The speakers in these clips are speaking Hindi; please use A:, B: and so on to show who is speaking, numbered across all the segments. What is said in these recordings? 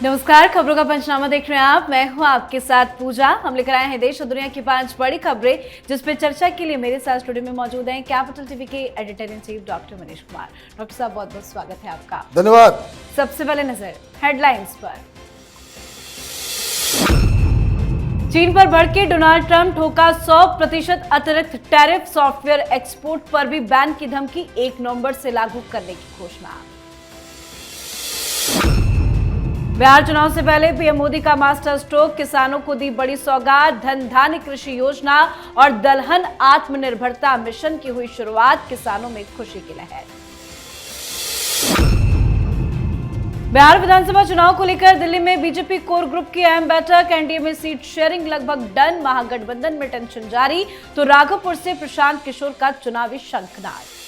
A: नमस्कार, खबरों का पंचनामा देख रहे हैं आप। मैं हूं आपके साथ पूजा। हम लेकर आए हैं देश और दुनिया की 5 बड़ी खबरें, जिस पे चर्चा के लिए मेरे साथ स्टूडियो में मौजूद हैं कैपिटल टीवी के editor in chief doctor Manish Kumar. Doctor साहब, बहुत बहुत स्वागत है आपका।
B: धन्यवाद।
A: सबसे पहले नजर हेडलाइंस पर। चीन पर भड़के डोनाल्ड ट्रंप, ठोका 100% अतिरिक्त टैरिफ, सॉफ्टवेयर एक्सपोर्ट पर भी बैन की धमकी, 1 नवंबर से लागू करने की घोषणा। बिहार चुनाव से पहले पीएम मोदी का मास्टर स्ट्रोक, किसानों को दी बड़ी सौगात, धन धान्य कृषि योजना और दलहन आत्मनिर्भरता मिशन की हुई शुरुआत, किसानों में खुशी की लहर। बिहार विधानसभा चुनाव को लेकर दिल्ली में बीजेपी कोर ग्रुप की अहम बैठक, एनडीए में सीट शेयरिंग लगभग डन, महागठबंधन में टेंशन जारी, तो राघवपुर से प्रशांत किशोर का चुनावी शंखनाद।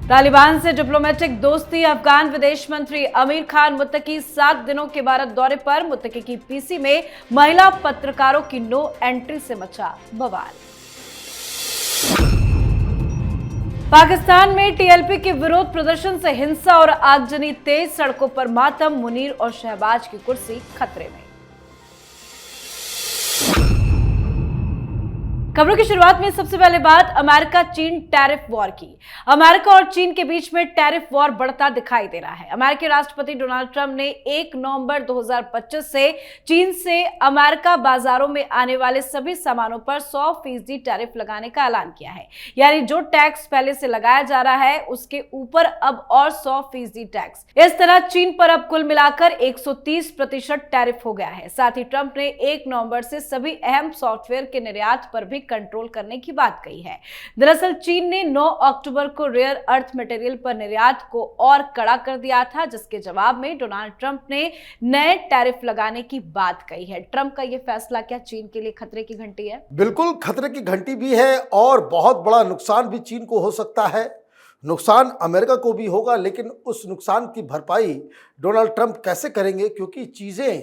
A: तालिबान से डिप्लोमेटिक दोस्ती, अफगान विदेश मंत्री आमिर खान मुत्तकी 7 दिनों के भारत दौरे पर, मुत्तकी की पीसी में महिला पत्रकारों की नो एंट्री से मचा बवाल। पाकिस्तान में टीएलपी के विरोध प्रदर्शन से हिंसा और आगजनी तेज, सड़कों पर मातम, मुनीर और शहबाज की कुर्सी खतरे में। खबरों की शुरुआत में सबसे पहले बात अमेरिका चीन टैरिफ वॉर की। अमेरिका और चीन के बीच में टैरिफ वॉर बढ़ता दिखाई दे रहा है। अमेरिकी राष्ट्रपति डोनाल्ड ट्रंप ने 1 नवंबर 2025 से चीन से अमेरिका बाजारों में आने वाले सभी सामानों पर 100% टैरिफ लगाने का ऐलान किया है। यानी जो टैक्स पहले से लगाया जा रहा है उसके ऊपर अब और 100% टैक्स। इस तरह चीन पर अब कुल मिलाकर 130% टैरिफ हो गया है। साथ ही ट्रंप ने 1 नवंबर से सभी अहम सॉफ्टवेयर के निर्यात पर भी कंट्रोल करने की बात कही है। दरअसल चीन ने 9 अक्टूबर को रेयर अर्थ मटेरियल पर निर्यात को और कड़ा कर दिया था, जिसके जवाब में डोनाल्ड ट्रंप ने नए टैरिफ लगाने की बात कही है। ट्रंप का यह फैसला क्या चीन के लिए खतरे की घंटी है?
B: बिल्कुल खतरे की घंटी भी है और बहुत बड़ा नुकसान भी चीन को हो सकता है। नुकसान अमेरिका को भी होगा, लेकिन उस नुकसान की भरपाई डोनाल्ड ट्रंप कैसे करेंगे, क्योंकि चीजें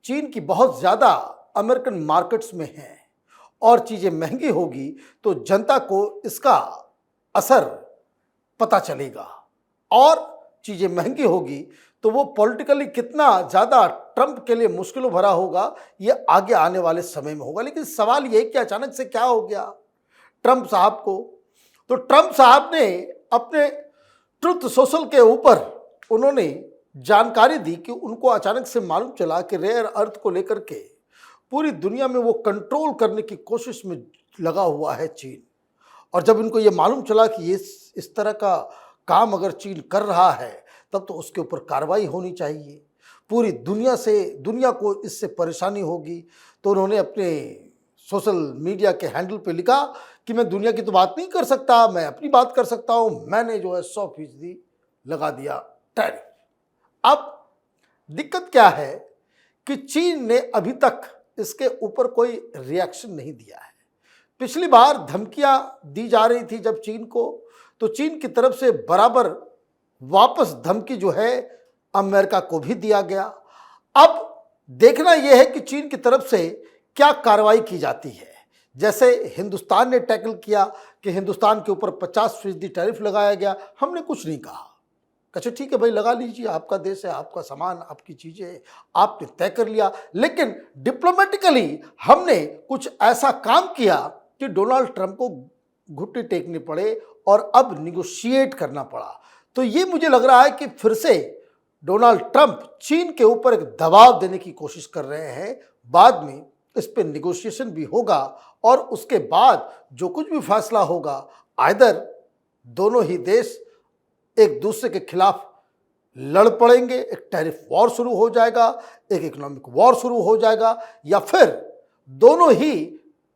B: चीन की बहुत ज्यादा अमेरिकन मार्केट्स में हैं और चीजें महंगी होगी तो जनता को इसका असर पता चलेगा, और चीजें महंगी होगी तो वो पॉलिटिकली कितना ज़्यादा ट्रंप के लिए मुश्किलों भरा होगा, ये आगे आने वाले समय में होगा। लेकिन सवाल ये कि अचानक से क्या हो गया ट्रंप साहब को। तो ट्रंप साहब ने अपने ट्रुथ सोशल के ऊपर उन्होंने जानकारी दी कि उनको अचानक से मालूम चला कि रेयर अर्थ को लेकर के पूरी दुनिया में वो कंट्रोल करने की कोशिश में लगा हुआ है चीन। और जब इनको ये मालूम चला कि ये इस तरह का काम अगर चीन कर रहा है तब तो उसके ऊपर कार्रवाई होनी चाहिए। पूरी दुनिया को इससे परेशानी होगी। तो उन्होंने अपने सोशल मीडिया के हैंडल पे लिखा कि मैं दुनिया की तो बात नहीं कर सकता, मैं अपनी बात कर सकता हूँ। मैंने जो है 100% लगा दिया टैरिफ। अब दिक्कत क्या है कि चीन ने अभी तक इसके ऊपर कोई रिएक्शन नहीं दिया है। पिछली बार धमकियां दी जा रही थी जब चीन को, तो चीन की तरफ से बराबर वापस धमकी जो है अमेरिका को भी दिया गया। अब देखना यह है कि चीन की तरफ से क्या कार्रवाई की जाती है। जैसे हिंदुस्तान ने टैकल किया कि हिंदुस्तान के ऊपर 50% टैरिफ लगाया गया, हमने कुछ नहीं कहा। अच्छा ठीक है भाई, लगा लीजिए, आपका देश है, आपका सामान, आपकी चीज़ें, आपने तय कर लिया। लेकिन डिप्लोमेटिकली हमने कुछ ऐसा काम किया कि डोनाल्ड ट्रंप को घुटने टेकने पड़े और अब निगोशिएट करना पड़ा। तो ये मुझे लग रहा है कि फिर से डोनाल्ड ट्रंप चीन के ऊपर एक दबाव देने की कोशिश कर रहे हैं। बाद में इस पर निगोशिएशन भी होगा और उसके बाद जो कुछ भी फैसला होगा, आइदर दोनों ही देश एक दूसरे के खिलाफ लड़ पड़ेंगे, एक टैरिफ वॉर शुरू हो जाएगा, एक इकोनॉमिक वॉर शुरू हो जाएगा, या फिर दोनों ही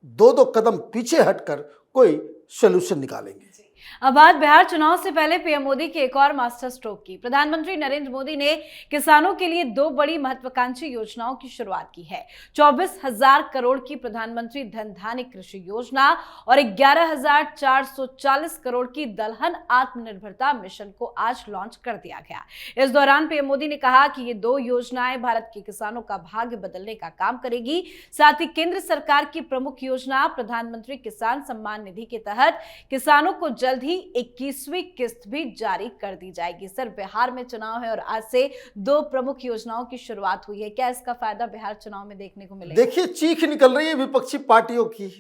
B: दो कदम पीछे हटकर कोई सॉल्यूशन निकालेंगे।
A: अब बात बिहार चुनाव से पहले पीएम मोदी की एक और मास्टर स्ट्रोक की। प्रधानमंत्री नरेंद्र मोदी ने किसानों के लिए 2 बड़ी महत्वाकांक्षी योजनाओं की शुरुआत की है। 24,000 करोड़ की प्रधानमंत्री धन धान्य कृषि योजना और 11,440 करोड़ की दलहन आत्मनिर्भरता मिशन को आज लॉन्च कर दिया गया। इस दौरान पीएम मोदी ने कहा कि ये 2 योजनाएं भारत के किसानों का भाग्य बदलने का काम करेगी। साथ ही केंद्र सरकार की प्रमुख योजना प्रधानमंत्री किसान सम्मान निधि के तहत किसानों को जल्द जल्द ही 21वीं किस्त भी जारी कर दी जाएगी। सर, बिहार में चुनाव है और आज से 2 प्रमुख योजनाओं की शुरुआत हुई है। क्या इसका फायदा बिहार चुनाव में देखने को मिलेगा?
B: देखिए, चीख निकल रही है विपक्षी पार्टियों की।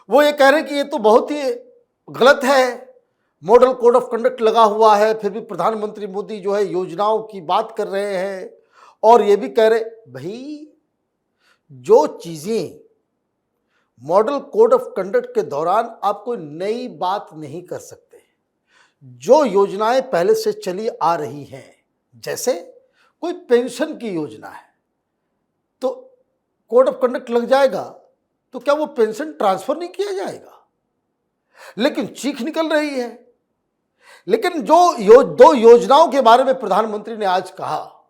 B: वो ये कह रहे हैं कि ये तो बहुत ही गलत है, मॉडल कोड ऑफ कंडक्ट लगा हुआ है, फिर भी प्रधानमंत्री मोदी जो है योजनाओं की बात कर रहे हैं और ये भी कह रहे भाई जो चीजें मॉडल कोड ऑफ कंडक्ट के दौरान आप कोई नई बात नहीं कर सकते। जो योजनाएं पहले से चली आ रही हैं, जैसे कोई पेंशन की योजना है तो कोड ऑफ कंडक्ट लग जाएगा तो क्या वो पेंशन ट्रांसफर नहीं किया जाएगा? लेकिन चीख निकल रही है। लेकिन जो 2 योजनाओं के बारे में प्रधानमंत्री ने आज कहा,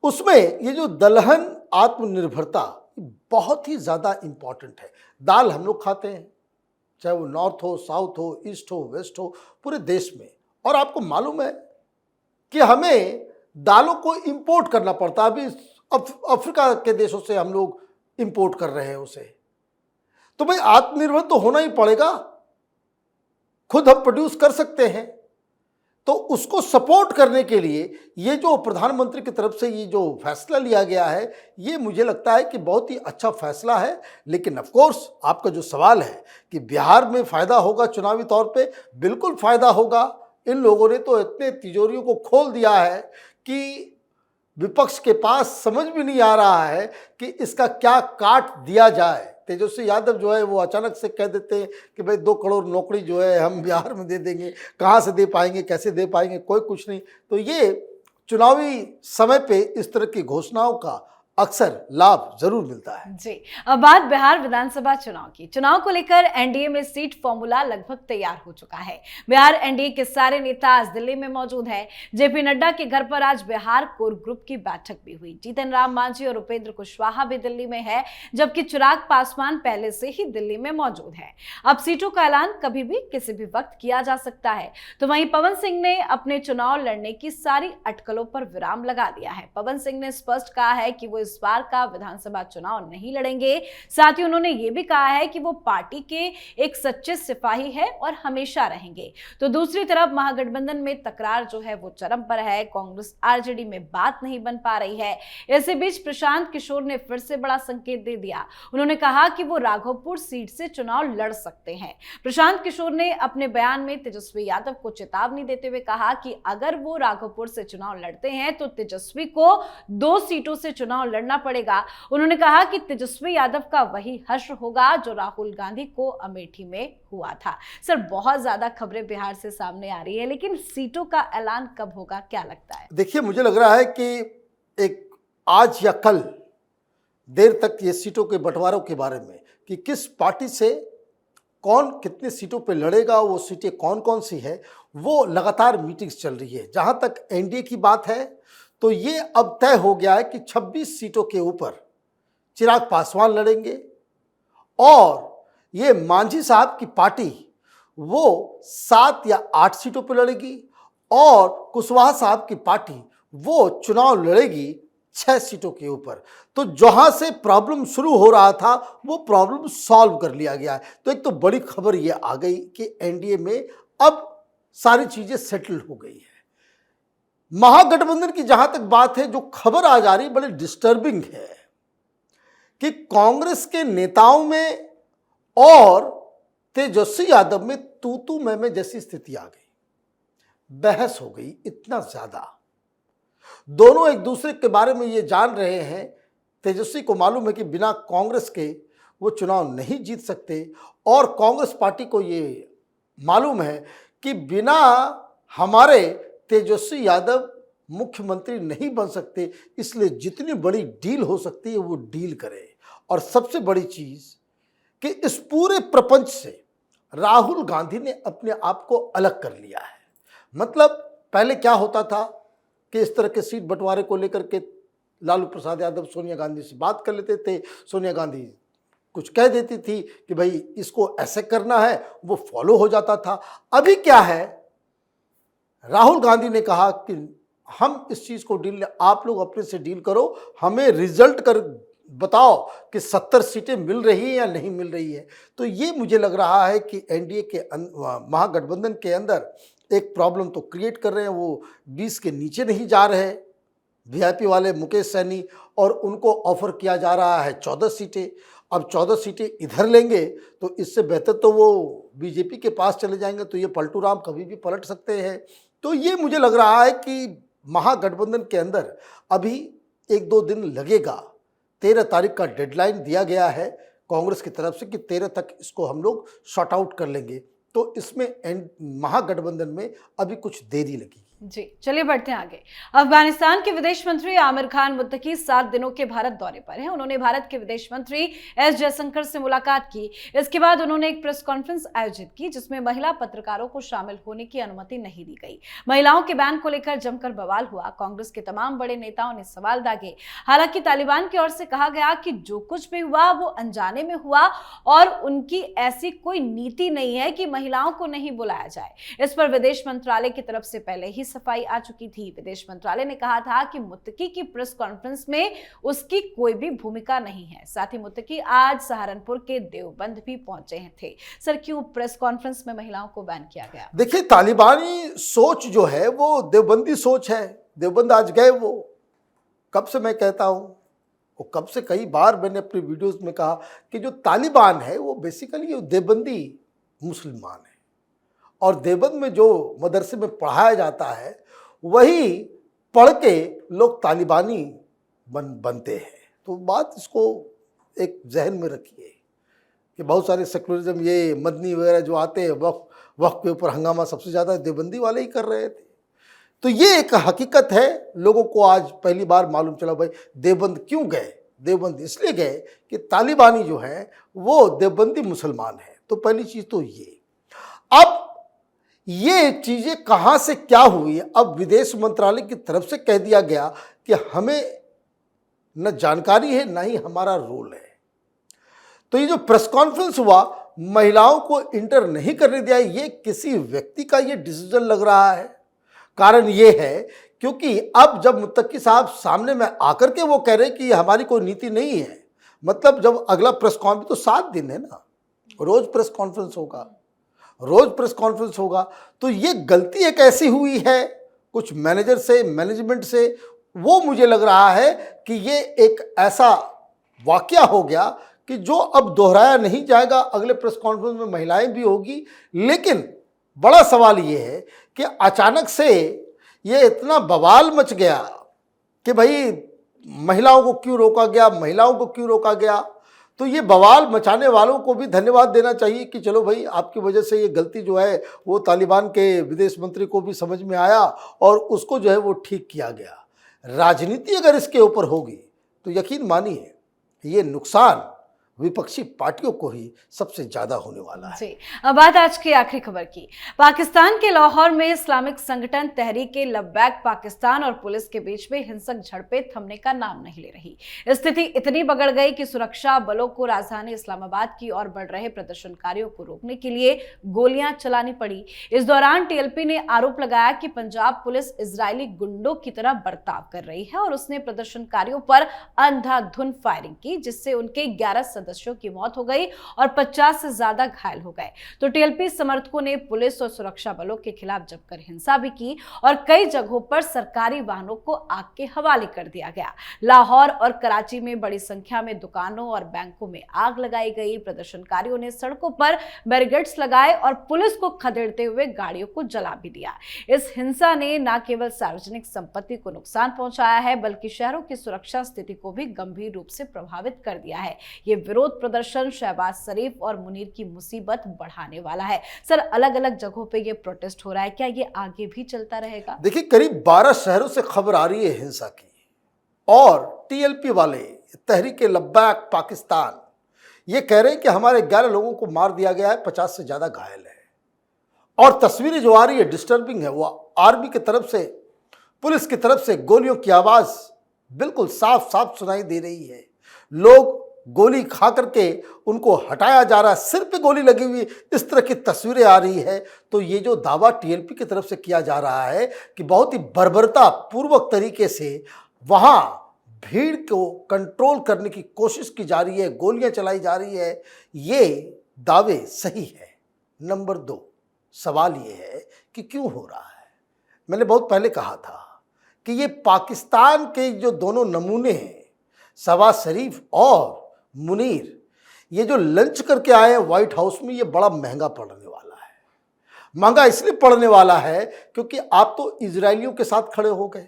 B: उसमें ये जो दलहन आत्मनिर्भरता बहुत ही ज्यादा इंपॉर्टेंट है। दाल हम लोग खाते हैं, चाहे वो नॉर्थ हो, साउथ हो, ईस्ट हो, वेस्ट हो, पूरे देश में। और आपको मालूम है कि हमें दालों को इंपोर्ट करना पड़ता है। अभी अफ्रीका के देशों से हम लोग इंपोर्ट कर रहे हैं उसे। तो भाई आत्मनिर्भर तो होना ही पड़ेगा, खुद हम प्रोड्यूस कर सकते हैं। तो उसको सपोर्ट करने के लिए ये जो प्रधानमंत्री की तरफ से ये जो फैसला लिया गया है, ये मुझे लगता है कि बहुत ही अच्छा फैसला है। लेकिन ऑफ कोर्स आपका जो सवाल है कि बिहार में फायदा होगा चुनावी तौर पे, बिल्कुल फायदा होगा। इन लोगों ने तो इतने तिजोरियों को खोल दिया है कि विपक्ष के पास समझ भी नहीं आ रहा है कि इसका क्या काट दिया जाए। तेजस्वी यादव जो है वो अचानक से कह देते हैं कि भाई 2 करोड़ नौकरी जो है हम बिहार में दे देंगे। कहाँ से दे पाएंगे, कैसे दे पाएंगे, कोई कुछ नहीं। तो ये चुनावी समय पे इस तरह की घोषणाओं का अक्सर लाभ जरूर मिलता है।
A: जी, अब बात बिहार विधानसभा चुनाव की। चुनाव को लेकर एनडीए में सीट फॉर्मूला लगभग तैयार हो चुका है। बिहार एनडीए के सारे नेता आज दिल्ली में मौजूद हैं। जेपी नड्डा के घर पर आज बिहार कोर ग्रुप की बैठक भी हुई। जीतन राम मांझी और उपेंद्र कुशवाहा भी दिल्ली में है, जबकि चिराग पासवान पहले से ही दिल्ली में मौजूद है। अब सीटों का ऐलान कभी भी किसी भी वक्त किया जा सकता है। तो वहीं पवन सिंह ने अपने चुनाव लड़ने की सारी अटकलों पर विराम लगा दिया है। पवन सिंह ने स्पष्ट कहा है कि वो इस बार का विधानसभा चुनाव नहीं लड़ेंगे। साथ ही उन्होंने ये भी कहा है कि वो पार्टी के एक सच्चे सिपाही है और हमेशा रहेंगे। तो दूसरी तरफ महागठबंधन में तकरार जो है वो चरम पर है। कांग्रेस आरजेडी में बात नहीं बन पा रही है। इसी बीच प्रशांत किशोर ने फिर से बड़ा संकेत दे दिया। उन्होंने कहा कि वो राघोपुर सीट से चुनाव लड़ सकते हैं। प्रशांत किशोर ने अपने बयान में तेजस्वी यादव को चेतावनी देते हुए कहा कि अगर वो राघोपुर से चुनाव लड़ते हैं तो तेजस्वी को 2 सीटों से चुनाव लड़ना पड़ेगा। उन्होंने कहा कि तेजस्वी यादव का वही हश्र होगा जो राहुल गांधी को अमेठी में हुआ था। सर, बहुत ज्यादा खबरें बिहार से सामने आ रही है, लेकिन सीटों का ऐलान कब होगा, क्या लगता है?
B: देखिए, मुझे लग रहा है कि एक आज या कल देर तक ये सीटों के बंटवारों के बारे में कि किस पार्टी से कौन कितने सीटों पे लड़ेगा, वो सीटें कौन कौन सी है, वो लगातार मीटिंग्स चल रही है। जहां तक एनडीए की बात है तो ये अब तय हो गया है कि 26 सीटों के ऊपर चिराग पासवान लड़ेंगे और ये मांझी साहब की पार्टी वो 7 या 8 सीटों पर लड़ेगी और कुशवाहा साहब की पार्टी वो चुनाव लड़ेगी 6 सीटों के ऊपर। तो जहां से प्रॉब्लम शुरू हो रहा था वो प्रॉब्लम सॉल्व कर लिया गया है। तो एक तो बड़ी खबर ये आ गई कि एनडीए में अब सारी चीजें सेटल हो गई है। महागठबंधन की जहां तक बात है, जो खबर आ जा रही बड़ी डिस्टर्बिंग है कि कांग्रेस के नेताओं में और तेजस्वी यादव में तू मैं जैसी स्थिति आ गई। बहस हो गई इतना ज्यादा, दोनों एक दूसरे के बारे में ये जान रहे हैं। तेजस्वी को मालूम है कि बिना कांग्रेस के वो चुनाव नहीं जीत सकते और कांग्रेस पार्टी को ये मालूम है कि बिना हमारे तेजस्वी यादव मुख्यमंत्री नहीं बन सकते, इसलिए जितनी बड़ी डील हो सकती है वो डील करे। और सबसे बड़ी चीज कि इस पूरे प्रपंच से राहुल गांधी ने अपने आप को अलग कर लिया है। मतलब पहले क्या होता था कि इस तरह के सीट बंटवारे को लेकर के लालू प्रसाद यादव सोनिया गांधी से बात कर लेते थे, सोनिया गांधी कुछ कह देती थी कि भाई इसको ऐसे करना है, वो फॉलो हो जाता था। अभी क्या है, राहुल गांधी ने कहा कि हम इस चीज को डील, आप लोग अपने से डील करो, हमें रिजल्ट बताओ कि 70 सीटें मिल रही हैं या नहीं मिल रही है। तो ये मुझे लग रहा है कि एनडीए के महागठबंधन के अंदर एक प्रॉब्लम तो क्रिएट कर रहे हैं, वो 20 के नीचे नहीं जा रहे। वीआईपी वाले मुकेश सैनी, और उनको ऑफर किया जा रहा है 14 सीटें। अब 14 सीटें इधर लेंगे तो इससे बेहतर तो वो बीजेपी के पास चले जाएंगे, तो ये पलटू राम कभी भी पलट सकते हैं। तो ये मुझे लग रहा है कि महागठबंधन के अंदर अभी 1-2 दिन लगेगा। 13 तारीख का डेडलाइन दिया गया है कांग्रेस की तरफ से कि 13 तक इसको हम लोग शॉर्ट आउट कर लेंगे। तो इसमें महागठबंधन में अभी कुछ देरी लगी।
A: जी, चलिए बढ़ते हैं आगे। अफगानिस्तान के विदेश मंत्री आमिर खान मुत्तकी 7 दिनों के भारत दौरे पर हैं। उन्होंने भारत के विदेश मंत्री एस जयशंकर से मुलाकात की। इसके बाद उन्होंने एक प्रेस कॉन्फ्रेंस आयोजित की जिसमें महिला पत्रकारों को शामिल होने की अनुमति नहीं दी गई। महिलाओं के बैन को लेकर जमकर बवाल हुआ। कांग्रेस के तमाम बड़े नेताओं ने सवाल दागे। हालांकि तालिबान की ओर से कहा गया कि जो कुछ भी हुआ वो अनजाने में हुआ और उनकी ऐसी कोई नीति नहीं है कि महिलाओं को नहीं बुलाया जाए। इस पर विदेश मंत्रालय की तरफ से पहले ही सफाई आ चुकी थी। विदेश मंत्रालय ने कहा था कि मुत्तकी की प्रेस कॉन्फ्रेंस में उसकी कोई भी भूमिका नहीं है। साथ ही मुत्तकी आज सहारनपुर के देवबंद भी पहुंचे थे। सर, क्यों प्रेस कॉन्फ्रेंस में महिलाओं को बैन किया गया?
B: देखिए, तालिबानी सोच जो है वो देवबंदी सोच है। देवबंद आज गए वो, कब से मैं कहता हूं, वो कब से कई बार मैंने अपनी वीडियोस में कहा कि जो तालिबान है वो बेसिकली देवबंदी मुसलमान है, और देवबंद में जो मदरसे में पढ़ाया जाता है वही पढ़ के लोग तालिबानी बनते हैं। तो बात इसको एक जहन में रखिए कि बहुत सारे सेकुलरिज्म, ये मदनी वगैरह जो आते हैं, वक्त के ऊपर हंगामा सबसे ज़्यादा देवबंदी वाले ही कर रहे थे। तो ये एक हकीकत है, लोगों को आज पहली बार मालूम चला। भाई देवबंद क्यों गए? देवबंद इसलिए गए कि तालिबानी जो है वो देवबंदी मुसलमान है। तो पहली चीज़ तो ये। अब ये चीजें कहां से क्या हुई, अब विदेश मंत्रालय की तरफ से कह दिया गया कि हमें न जानकारी है, न ही हमारा रोल है। तो ये जो प्रेस कॉन्फ्रेंस हुआ, महिलाओं को इंटर नहीं करने दिया, ये किसी व्यक्ति का ये डिसीजन लग रहा है। कारण ये है क्योंकि अब जब मुत्तकी साहब सामने में आकर के वो कह रहे कि हमारी कोई नीति नहीं है, मतलब जब अगला प्रेस कॉन्फ्रेंस तो 7 दिन है ना, रोज प्रेस कॉन्फ्रेंस होगा, रोज प्रेस कॉन्फ्रेंस होगा। तो ये गलती एक ऐसी हुई है कुछ मैनेजर से, मैनेजमेंट से, वो मुझे लग रहा है कि ये एक ऐसा वाकया हो गया कि जो अब दोहराया नहीं जाएगा। अगले प्रेस कॉन्फ्रेंस में महिलाएं भी होगी, लेकिन बड़ा सवाल ये है कि अचानक से ये इतना बवाल मच गया कि भाई महिलाओं को क्यों रोका गया, महिलाओं को क्यों रोका गया। तो ये बवाल मचाने वालों को भी धन्यवाद देना चाहिए कि चलो भाई, आपकी वजह से ये गलती जो है वो तालिबान के विदेश मंत्री को भी समझ में आया और उसको जो है वो ठीक किया गया। राजनीति अगर इसके ऊपर होगी तो यकीन मानिए ये नुकसान विपक्षी पार्टियों को ही सबसे ज्यादा होने वाला है।
A: जी, अब बात आज की आखिरी खबर की। पाकिस्तान के लाहौर में इस्लामिक संगठन तहरीक लब्बैक पाकिस्तान और पुलिस के बीच में हिंसक झड़पें थमने का नाम नहीं ले रही। स्थिति इतनी बिगड़ गई कि सुरक्षा बलों को राजधानी इस्लामाबाद की ओर बढ़ रहे प्रदर्शनकारियों को रोकने के लिए गोलियां चलानी पड़ी। इस दौरान टीएलपी ने आरोप लगाया कि पंजाब पुलिस इजरायली गुंडों की तरह बर्ताव कर रही है और उसने प्रदर्शनकारियों पर अंधाधुंध फायरिंग की, जिससे उनके 11 सदस्यों की मौत हो गई और 50 से ज्यादा घायल हो गए। तो टीएलपी समर्थकों ने पुलिस और सुरक्षा बलों के खिलाफ जमकर हिंसा भी की और कई जगहों पर सरकारी वाहनों को आग के हवाले कर दिया गया। लाहौर और कराची में बड़ी संख्या में दुकानों और बैंकों में आग लगाई गई। प्रदर्शनकारियों ने सड़कों पर बैरिकेड्स लगाए और पुलिस को खदेड़ते हुए गाड़ियों को जला भी दिया। इस हिंसा ने न केवल सार्वजनिक संपत्ति को नुकसान पहुंचाया है, बल्कि शहरों की सुरक्षा स्थिति को भी गंभीर रूप से प्रभावित कर दिया है। ये विरोध प्रदर्शन शहबाज शरीफ और मुनीर की मुसीबत बढ़ाने वाला है। सर, अलग अलग जगहों पे ये प्रोटेस्ट हो रहा है, क्या ये आगे भी चलता रहेगा?
B: देखिए, करीब 12 शहरों से खबर आ रही है हिंसा की, और टीएलपी वाले तहरीक लब्बैक पाकिस्तान ये कह रहे हैं कि हमारे 11 लोगों को मार दिया गया है, 50 से ज्यादा घायल है। और तस्वीरें जो आ रही है डिस्टर्बिंग है। वो आर्मी की तरफ से, पुलिस की तरफ से गोलियों की आवाज बिल्कुल साफ साफ सुनाई दे रही है। लोग गोली खा करके उनको हटाया जा रहा है, सिर पे गोली लगी हुई, इस तरह की तस्वीरें आ रही है। तो ये जो दावा टीएलपी की तरफ से किया जा रहा है कि बहुत ही बर्बरता पूर्वक तरीके से वहां भीड़ को कंट्रोल करने की कोशिश की जा रही है, गोलियां चलाई जा रही है, ये दावे सही है। नंबर 2, सवाल ये है कि क्यों हो रहा है। मैंने बहुत पहले कहा था कि ये पाकिस्तान के जो दोनों नमूने हैं, शहबाज शरीफ और मुनीर, ये जो लंच करके आए हैं व्हाइट हाउस में, ये बड़ा महंगा पड़ने वाला है। महंगा इसलिए पड़ने वाला है क्योंकि आप तो इजरायलियों के साथ खड़े हो गए,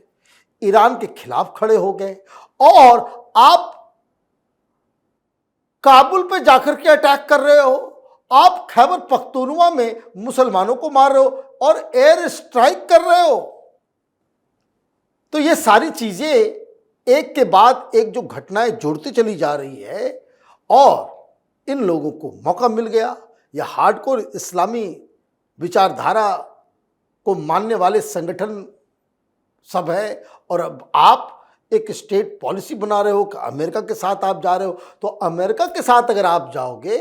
B: ईरान के खिलाफ खड़े हो गए, और आप काबुल पे जाकर के अटैक कर रहे हो, आप खैबर पख्तूनख्वा में मुसलमानों को मार रहे हो और एयर स्ट्राइक कर रहे हो। तो ये सारी चीजें एक के बाद एक जो घटनाएं जुड़ती चली जा रही है, और इन लोगों को मौका मिल गया। यह हार्डकोर इस्लामी विचारधारा को मानने वाले संगठन सब है, और अब आप एक स्टेट पॉलिसी बना रहे हो कि अमेरिका के साथ आप जा रहे हो। तो अमेरिका के साथ अगर आप जाओगे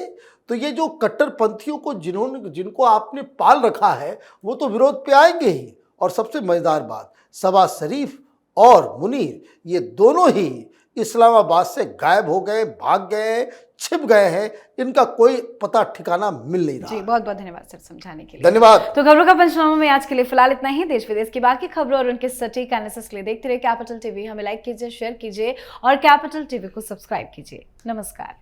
B: तो ये जो कट्टरपंथियों को जिनको आपने पाल रखा है वो तो विरोध पे आएंगे ही। और सबसे मजेदार बात, शहबाज शरीफ और मुनीर ये दोनों ही इस्लामाबाद से गायब हो गए, भाग गए, छिप गए हैं। इनका कोई पता ठिकाना मिल नहीं रहा।
A: जी, बहुत बहुत धन्यवाद सर समझाने के लिए।
B: धन्यवाद।
A: तो खबरों का पंचनामा में आज के लिए फिलहाल इतना ही। देश विदेश की बाकी खबरों और उनके सटीक एनालिसिस के लिए देखते रहिए कैपिटल टीवी। हमें लाइक कीजिए, शेयर कीजिए और कैपिटल टीवी को सब्सक्राइब कीजिए। नमस्कार।